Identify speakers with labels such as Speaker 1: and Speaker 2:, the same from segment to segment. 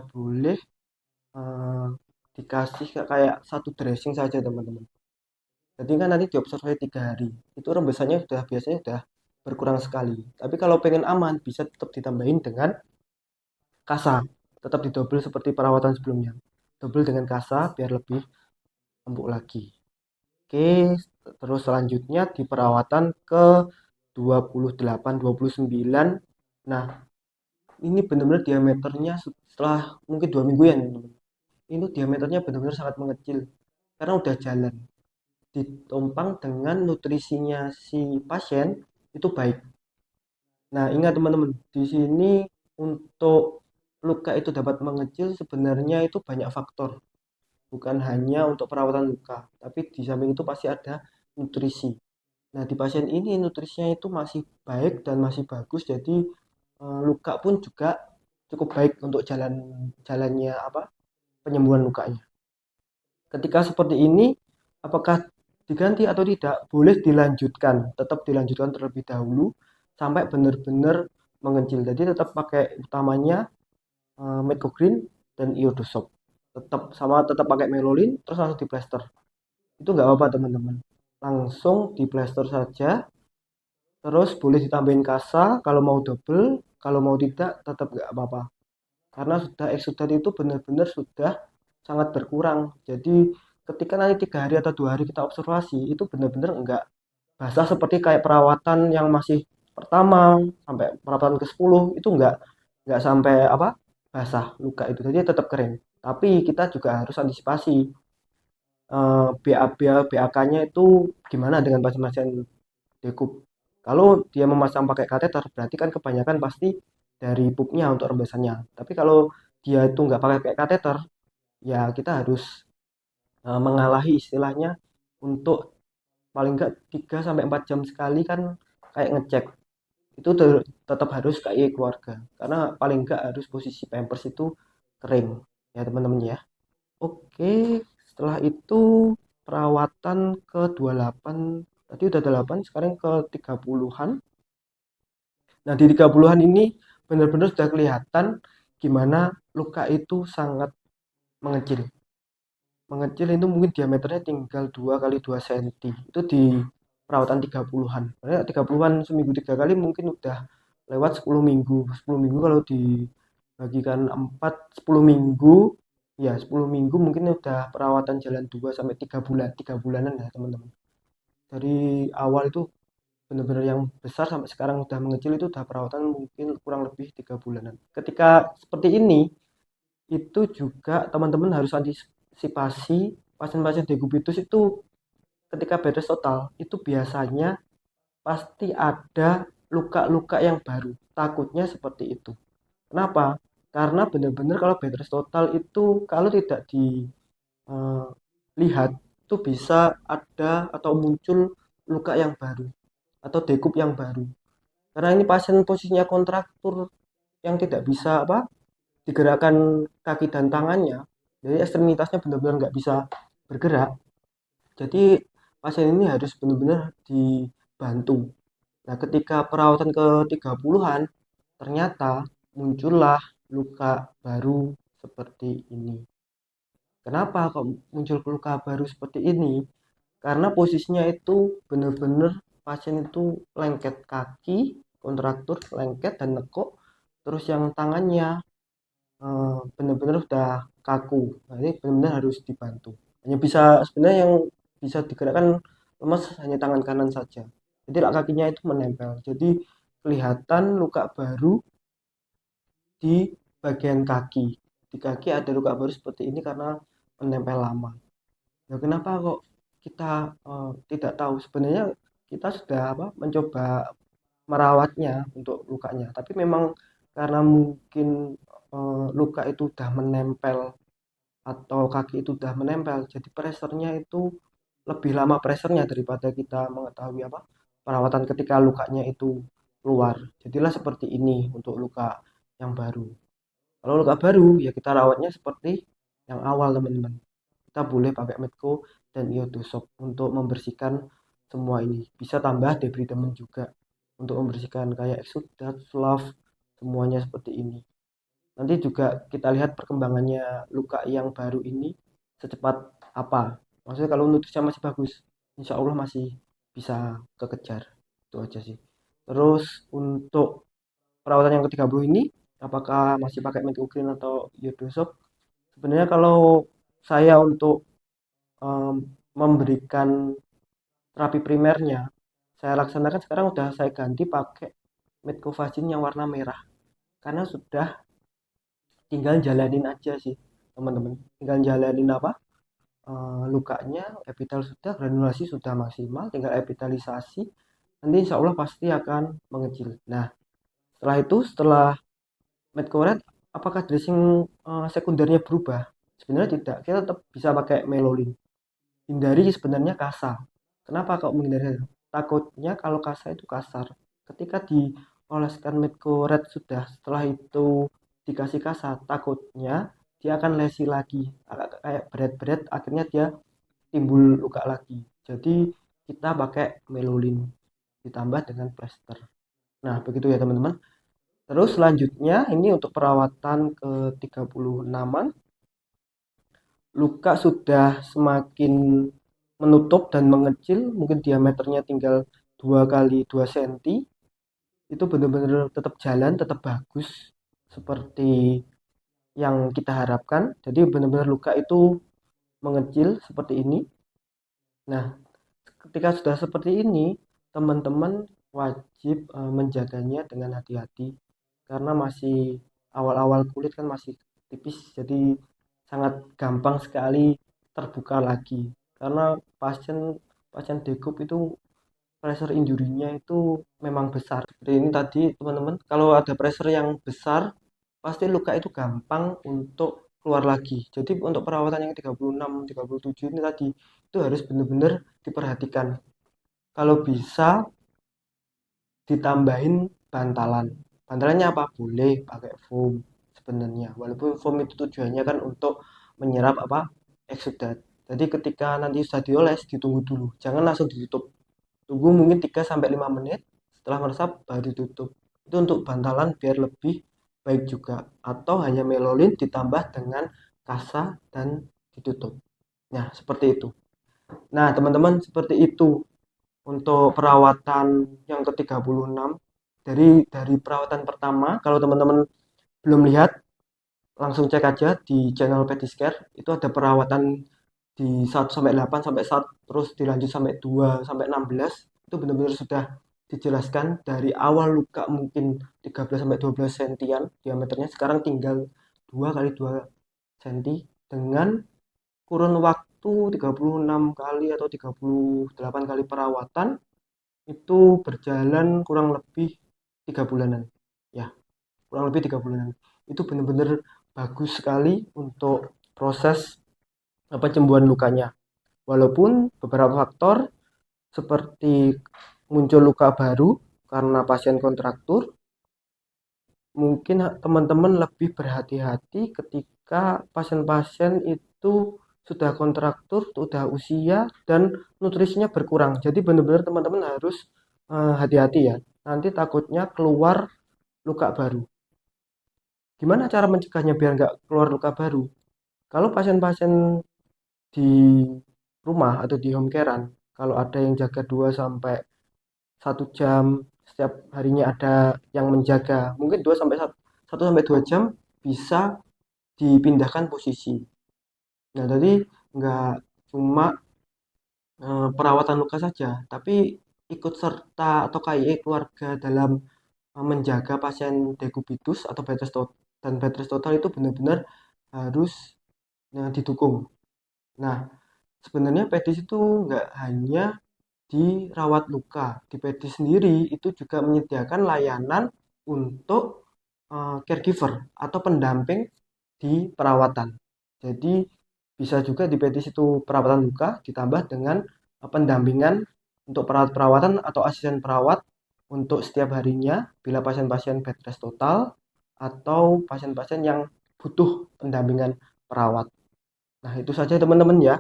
Speaker 1: boleh eh, dikasih kayak satu dressing saja teman-teman. Jadi kan nanti diobservasi 3 hari, itu rembesannya sudah biasanya sudah berkurang sekali. Tapi kalau pengen aman bisa tetap ditambahin dengan kasa, tetap didobel seperti perawatan sebelumnya. Double dengan kasa biar lebih empuk lagi. Oke, terus selanjutnya di perawatan ke 28, 29. Nah, ini benar-benar diameternya setelah mungkin 2 minggu ya, teman-teman. Ini diameternya benar-benar sangat mengecil karena udah jalan. Ditumpang dengan nutrisinya si pasien itu baik. Nah, ingat teman-teman, di sini untuk luka itu dapat mengecil sebenarnya itu banyak faktor. Bukan hanya untuk perawatan luka, tapi di samping itu pasti ada nutrisi. Nah, di pasien ini nutrisinya itu masih baik dan masih bagus, jadi luka pun juga cukup baik untuk jalannya apa penyembuhan lukanya. Ketika seperti ini, apakah diganti atau tidak? Boleh dilanjutkan, tetap dilanjutkan terlebih dahulu sampai benar-benar mengecil. Jadi tetap pakai utamanya Metcogreen dan Iodosob. Tetap pakai Melolin, terus langsung diplester. Itu nggak apa-apa teman-teman. Langsung diplester saja. Terus boleh ditambahin kasa kalau mau double, kalau mau tidak tetap nggak apa-apa. Karena sudah eksudat itu benar-benar sudah sangat berkurang. Jadi ketika nanti 3 hari atau 2 hari kita observasi itu benar-benar enggak basah seperti kayak perawatan yang masih pertama sampai perawatan ke-10 itu enggak sampai apa basah luka itu. Jadi tetap kering. Tapi kita juga harus antisipasi BAK-nya itu gimana dengan pasien-pasien dekup. Kalau dia memasang pakai kateter berarti kan kebanyakan pasti dari pupnya untuk rembesannya. Tapi kalau dia itu nggak pakai kateter, ya kita harus mengalahi istilahnya untuk paling nggak 3 sampai 4 jam sekali kan kayak ngecek. Itu tetap harus kayak keluarga. Karena paling nggak harus posisi pampers itu kering ya teman-teman ya. Oke, setelah itu perawatan ke 28, tadi udah 8, sekarang ke 30-an. Nah, di 30-an ini benar-benar sudah kelihatan gimana luka itu sangat mengecil. Mengecil itu mungkin diameternya tinggal 2 kali 2 cm. Itu di perawatan 30-an. Karena 30-an seminggu 3 kali mungkin udah lewat 10 minggu. 10 minggu kalau dibagikan 4, 10 minggu, ya 10 minggu mungkin udah perawatan jalan 2 sampai 3 bulan, 3 bulanan ya teman-teman. Dari awal itu benar-benar yang besar sampai sekarang udah mengecil itu udah perawatan mungkin kurang lebih 3 bulanan. Ketika seperti ini itu juga teman-teman harus antisipasi pasien-pasien dekubitus itu ketika bed rest total itu biasanya pasti ada luka-luka yang baru. Takutnya seperti itu. Kenapa? Karena benar-benar kalau bed rest total itu kalau tidak dilihat itu bisa ada atau muncul luka yang baru atau dekup yang baru. Karena ini pasien posisinya kontraktur yang tidak bisa apa digerakkan kaki dan tangannya, jadi ekstremitasnya benar-benar nggak bisa bergerak. Jadi pasien ini harus benar-benar dibantu. Nah, ketika perawatan ke 30-an, ternyata muncullah luka baru seperti ini. Kenapa kok muncul luka baru seperti ini? Karena posisinya itu benar-benar pasien itu lengket kaki, kontraktur, lengket dan nekuk, terus yang tangannya benar-benar udah kaku. Nah, ini benar-benar harus dibantu. Hanya bisa sebenarnya yang bisa digerakkan lemas hanya tangan kanan saja. Jadi kakinya itu menempel. Jadi kelihatan luka baru di bagian kaki. Di kaki ada luka baru seperti ini karena menempel lama. Nah, kenapa kok kita tidak tahu? Sebenarnya kita sudah mencoba merawatnya untuk lukanya, tapi memang karena mungkin luka itu sudah menempel atau kaki itu sudah menempel, jadi presernya itu lebih lama presernya daripada kita mengetahui perawatan ketika lukanya itu keluar. Jadilah seperti ini untuk luka yang baru. Kalau luka baru ya kita rawatnya seperti yang awal teman-teman. Kita boleh pakai Medco dan Iodosob untuk membersihkan semua ini. Bisa tambah debridement juga untuk membersihkan kayak exudat, fluff, semuanya seperti ini. Nanti juga kita lihat perkembangannya luka yang baru ini secepat apa. Maksudnya kalau nutrisinya masih bagus, insya Allah masih bisa kekejar. Itu aja sih. Terus untuk perawatan yang ke-30 ini, apakah masih pakai metoclin atau iodosop? Sebenarnya kalau saya untuk em, memberikan terapi primernya, saya laksanakan sekarang udah saya ganti pakai Metcovacin yang warna merah. Karena sudah tinggal jalanin aja sih teman-teman. Tinggal jalanin apa? Lukanya, epitel sudah, granulasi sudah maksimal, tinggal epitelisasi. Nanti insya Allah pasti akan mengecil. Nah, setelah itu, setelah Medcoret, apakah dressing sekundernya berubah? Sebenarnya tidak. Kita tetap bisa pakai melolin. Hindari sebenarnya kasar. Kenapa kok menghindari? Takutnya kalau kasar itu kasar. Ketika dioleskan Medcoret sudah, setelah itu dikasih kasar, takutnya dia akan lesi lagi. Kayak berat-berat, akhirnya dia timbul luka lagi. Jadi kita pakai melolin ditambah dengan plester. Nah, begitu ya teman-teman. Terus selanjutnya ini untuk perawatan ke-36an, luka sudah semakin menutup dan mengecil, mungkin diameternya tinggal 2 kali 2 cm. Itu benar-benar tetap jalan, tetap bagus seperti yang kita harapkan. Jadi benar-benar luka itu mengecil seperti ini. Nah, ketika sudah seperti ini, teman-teman wajib menjaganya dengan hati-hati karena masih awal-awal kulit kan masih tipis, jadi sangat gampang sekali terbuka lagi. Karena pasien pasien dekup itu pressure injury-nya itu memang besar. Seperti ini tadi teman-teman, kalau ada pressure yang besar, pasti luka itu gampang untuk keluar lagi. Jadi untuk perawatan yang 36, 37 ini tadi itu harus benar-benar diperhatikan. Kalau bisa ditambahin bantalan. Bantalannya apa? Boleh pakai foam sebenarnya. Walaupun foam itu tujuannya kan untuk menyerap apa? Eksudat. Jadi ketika nanti sudah dioles, ditunggu dulu. Jangan langsung ditutup. Tunggu mungkin 3 sampai 5 menit. Setelah meresap baru ditutup. Itu untuk bantalan biar lebih baik juga. Atau hanya melolin ditambah dengan kasa dan ditutup. Nah, seperti itu. Nah, teman-teman, seperti itu untuk perawatan yang ke-36. Dari perawatan pertama, kalau teman-teman belum lihat, langsung cek aja di channel Petiscare. Itu ada perawatan di 1 sampai 8 sampai 1 terus dilanjut sampai 2 sampai 16. Itu benar-benar sudah dijelaskan dari awal luka mungkin 13 sampai 12 sentian diameternya, sekarang tinggal 2 kali 2 cm dengan kurun waktu 36 kali atau 38 kali perawatan itu berjalan kurang lebih 3 bulanan. Ya, kurang lebih 3 bulanan. Itu benar-benar bagus sekali untuk proses penyembuhan lukanya. Walaupun beberapa faktor seperti muncul luka baru karena pasien kontraktur, mungkin teman-teman lebih berhati-hati ketika pasien-pasien itu sudah kontraktur, sudah usia, dan nutrisinya berkurang. Jadi benar-benar teman-teman harus hati-hati ya. Nanti takutnya keluar luka baru. Gimana cara mencegahnya biar nggak keluar luka baru? Kalau pasien-pasien di rumah atau di home carean, kalau ada yang jaga 2 sampai 1 jam, setiap harinya ada yang menjaga, mungkin 2 sampai 1 sampai 2 jam bisa dipindahkan posisi. Nah, tadi nggak cuma perawatan luka saja, tapi ikut serta atau KIE keluarga dalam menjaga pasien dekubitus atau bed rest total itu benar-benar harus didukung. Nah, sebenarnya pedis itu nggak hanya dirawat luka, di pedis sendiri itu juga menyediakan layanan untuk caregiver atau pendamping di perawatan. Jadi bisa juga di pedis itu perawatan luka ditambah dengan pendampingan untuk perawat perawatan atau asisten perawat untuk setiap harinya bila pasien-pasien bed rest total atau pasien-pasien yang butuh pendampingan perawat. Nah, itu saja teman-teman ya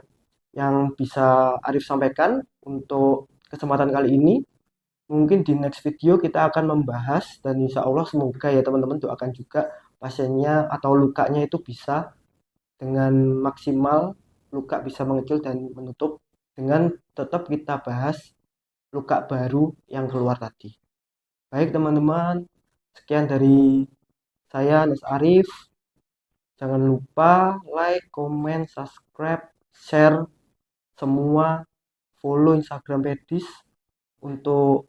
Speaker 1: yang bisa Arif sampaikan untuk kesempatan kali ini. Mungkin di next video kita akan membahas dan insya Allah semoga ya teman-teman doakan juga pasiennya atau lukanya itu bisa dengan maksimal, luka bisa mengecil dan menutup, dengan tetap kita bahas luka baru yang keluar tadi. Baik teman-teman, sekian dari saya Nes Arif. Jangan lupa like, comment, subscribe, share semua, follow Instagram Pedis untuk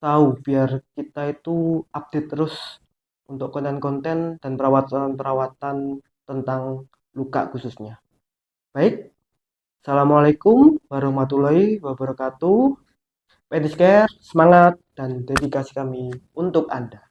Speaker 1: tahu biar kita itu update terus untuk konten-konten dan perawatan-perawatan tentang luka khususnya. Baik, Assalamualaikum warahmatullahi wabarakatuh. Pedis Care, semangat dan dedikasi kami untuk Anda.